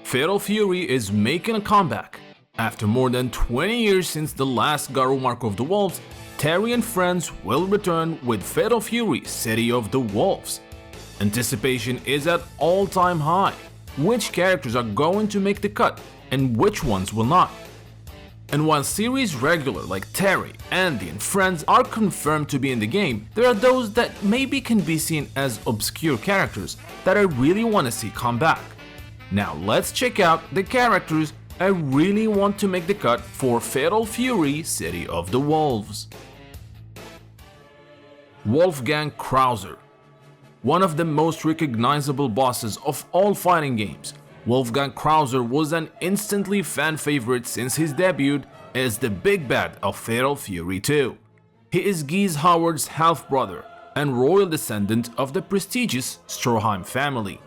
Fatal Fury is making a comeback. After more than 20 years since the last Garo Mark of the Wolves, Terry and friends will return with Fatal Fury City of the Wolves. Anticipation is at all-time high. Which characters are going to make the cut and which ones will not? And while series regulars like Terry, Andy and friends are confirmed to be in the game, there are those that maybe can be seen as obscure characters that I really want to see come back. Now let's check out the characters I really want to make the cut for Fatal Fury City of the Wolves. Wolfgun Krower. One of the most recognizable bosses of all fighting games, Wolfgun Krower was an instantly fan favorite since his debut as the big bad of Fatal Fury 2. He is Geese Howard's half-brother and royal descendant of the prestigious Stroheim family.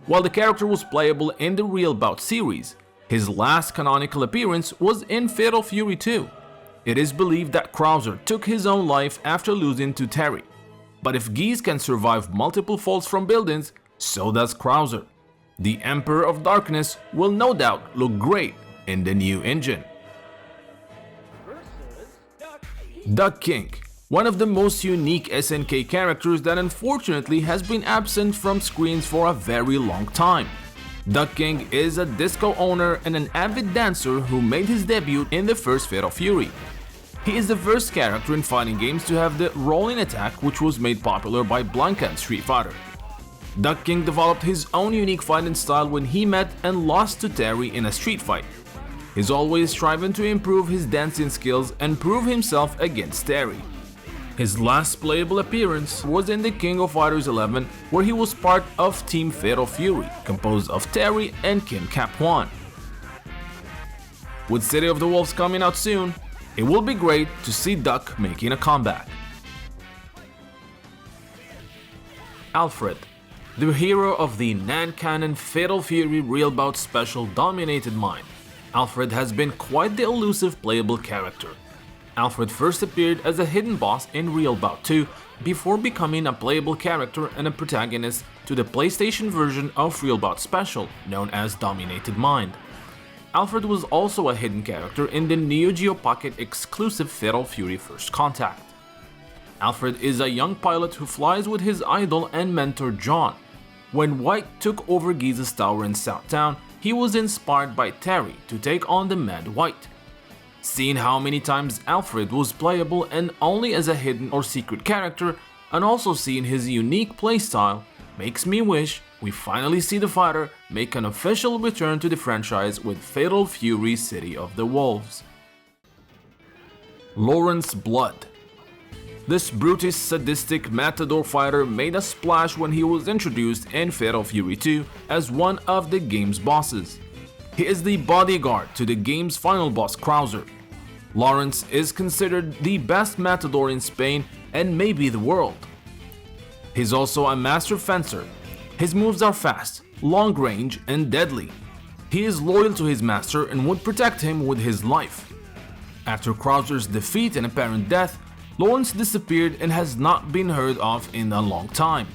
While the character was playable in the Real Bout series, his last canonical appearance was in Fatal Fury 2. It is believed that Krower took his own life after losing to Terry. But if Geese can survive multiple falls from buildings, so does Krower. The Emperor of Darkness will no doubt look great in the new engine. Duck King. One of the most unique SNK characters that unfortunately has been absent from screens for a very long time. Duck King is a disco owner and an avid dancer who made his debut in the first Fatal Fury. He is the first character in fighting games to have the rolling attack, which was made popular by Blanka in Street Fighter. Duck King developed his own unique fighting style when he met and lost to Terry in a street fight. He's always striving to improve his dancing skills and prove himself against Terry. His last playable appearance was in the King of Fighters 11, where he was part of Team Fatal Fury, composed of Terry and Kim Cap-Hwan. With City of the Wolves coming out soon, it will be great to see Duck making a comeback. Alfred. The hero of the non-canon Fatal Fury Real Bout Special Dominated Mind, Alfred has been quite the elusive playable character. Alfred first appeared as a hidden boss in Real Bout 2 before becoming a playable character and a protagonist to the PlayStation version of Real Bout Special, known as Dominated Mind. Alfred was also a hidden character in the Neo Geo Pocket exclusive Fatal Fury First Contact. Alfred is a young pilot who flies with his idol and mentor John. When White took over Giza's tower in South Town, he was inspired by Terry to take on the Mad White. Seeing how many times Alfred was playable and only as a hidden or secret character, and also seeing his unique playstyle, makes me wish we finally see the fighter make an official return to the franchise with Fatal Fury City of the Wolves. Lawrence Blood. This brutish, sadistic matador fighter made a splash when he was introduced in Fatal Fury 2 as one of the game's bosses. He is the bodyguard to the game's final boss Krower. Lawrence is considered the best matador in Spain and maybe the world. He's also a master fencer. His moves are fast, long range and deadly. He is loyal to his master and would protect him with his life. After Krower's defeat and apparent death, Lawrence disappeared and has not been heard of in a long time.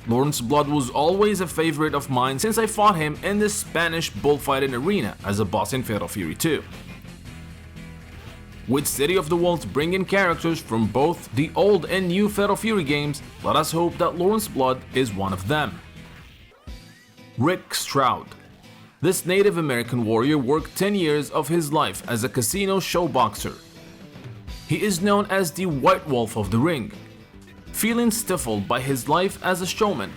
Lawrence Blood was always a favorite of mine since I fought him in the Spanish bullfighting arena as a boss in Fatal Fury 2. With City of the Wolves bringing characters from both the old and new Fatal Fury games, let us hope that Lawrence Blood is one of them. Rick Stout. This Native American warrior worked 10 years of his life as a casino showboxer. He is known as the White Wolf of the Ring. Feeling stifled by his life as a showman,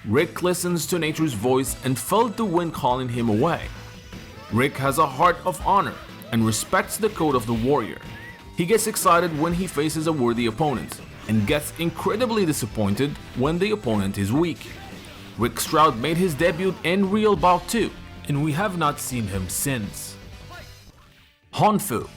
Rick listens to nature's voice and felt the wind calling him away. Rick has a heart of honor and respects the code of the warrior. He gets excited when he faces a worthy opponent and gets incredibly disappointed when the opponent is weak. Rick Stout made his debut in Real Bout 2, and we have not seen him since. Hanfu.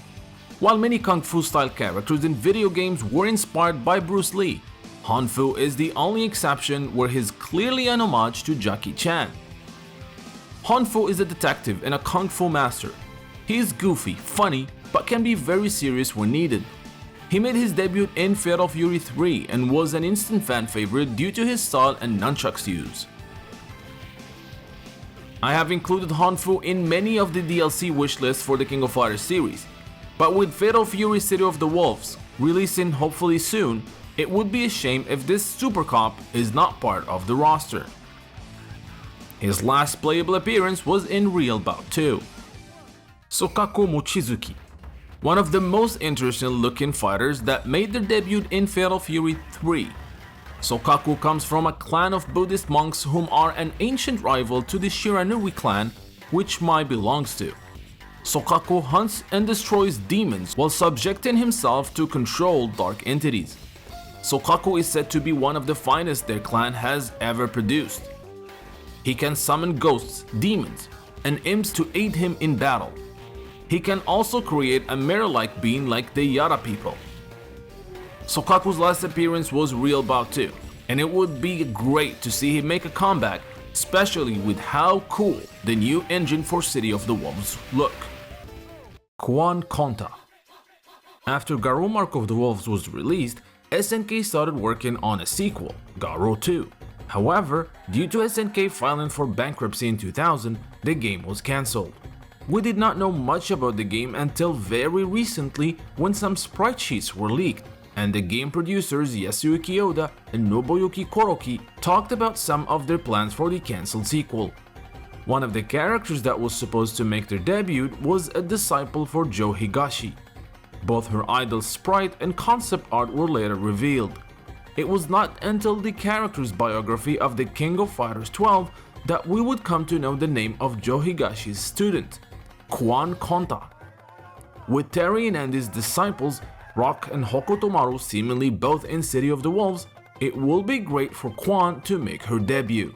While many Kung Fu style characters in video games were inspired by Bruce Lee, Hanfu is the only exception where he's clearly an homage to Jackie Chan. Hanfu is a detective and a Kung Fu master. He is goofy, funny, but can be very serious when needed. He made his debut in Fatal Fury 3 and was an instant fan favorite due to his style and nunchucks use. I have included Hanfu in many of the DLC wishlists for the King of Fighters series, but with Fatal Fury City of the Wolves releasing hopefully soon, it would be a shame if this super cop is not part of the roster. His last playable appearance was in Real Bout 2. Sokaku Mochizuki, one of the most interesting looking fighters that made their debut in Fatal Fury 3. Sokaku comes from a clan of Buddhist monks whom are an ancient rival to the Shiranui clan, which Mai belongs to. Sokaku hunts and destroys demons while subjecting himself to control dark entities. Sokaku is said to be one of the finest their clan has ever produced. He can summon ghosts, demons, and imps to aid him in battle. He can also create a mirror-like being like the Yara people. Sokaku's last appearance was Real Bout 2, and it would be great to see him make a comeback, especially with how cool the new engine for City of the Wolves look. Kuan K. After Garou Mark of the Wolves was released, SNK started working on a sequel, Garou 2. However, due to SNK filing for bankruptcy in 2000, the game was cancelled. We did not know much about the game until very recently when some sprite sheets were leaked, and the game producers Yasuyuki Oda and Nobuyuki Koroki talked about some of their plans for the cancelled sequel. One of the characters that was supposed to make their debut was a disciple for Joe Higashi. Both her idol sprite and concept art were later revealed. It was not until the character's biography of the King of Fighters 12 that we would come to know the name of Joe Higashi's student, Kuan K. With Terry and Andy's disciples, Rock and Hokutomaru seemingly both in City of the Wolves, it will be great for Kuan to make her debut.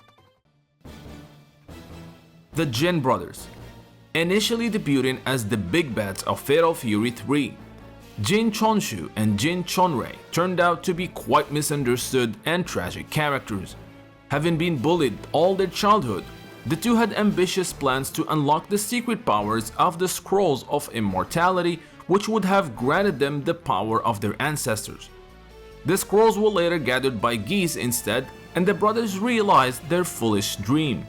The Jin Brothers, initially debuting as the big bats of Fatal Fury 3. Jin Chonshu and Jin Chonrei turned out to be quite misunderstood and tragic characters. Having been bullied all their childhood, the two had ambitious plans to unlock the secret powers of the Scrolls of Immortality, which would have granted them the power of their ancestors. The scrolls were later gathered by geese instead, and the brothers realized their foolish dream.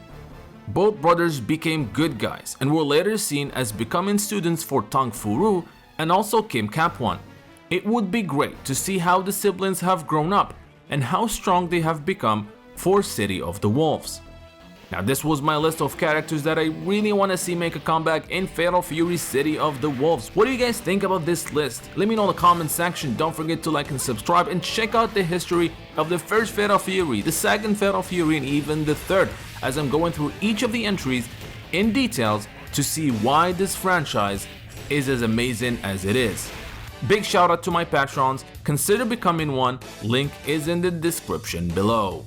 Both brothers became good guys and were later seen as becoming students for Tang Furu and also Kim Kapwan. It would be great to see how the siblings have grown up and how strong they have become for City of the Wolves. Now this was my list of characters that I really want to see make a comeback in Fatal Fury City of the Wolves. What do you guys think about this list? Let me know in the comment section. Don't forget to like and subscribe and check out the history of the first Fatal Fury, the second Fatal Fury, and even the third, as I'm going through each of the entries in details to see why this franchise is as amazing as it is. Big shout out to my patrons, consider becoming one, link is in the description below.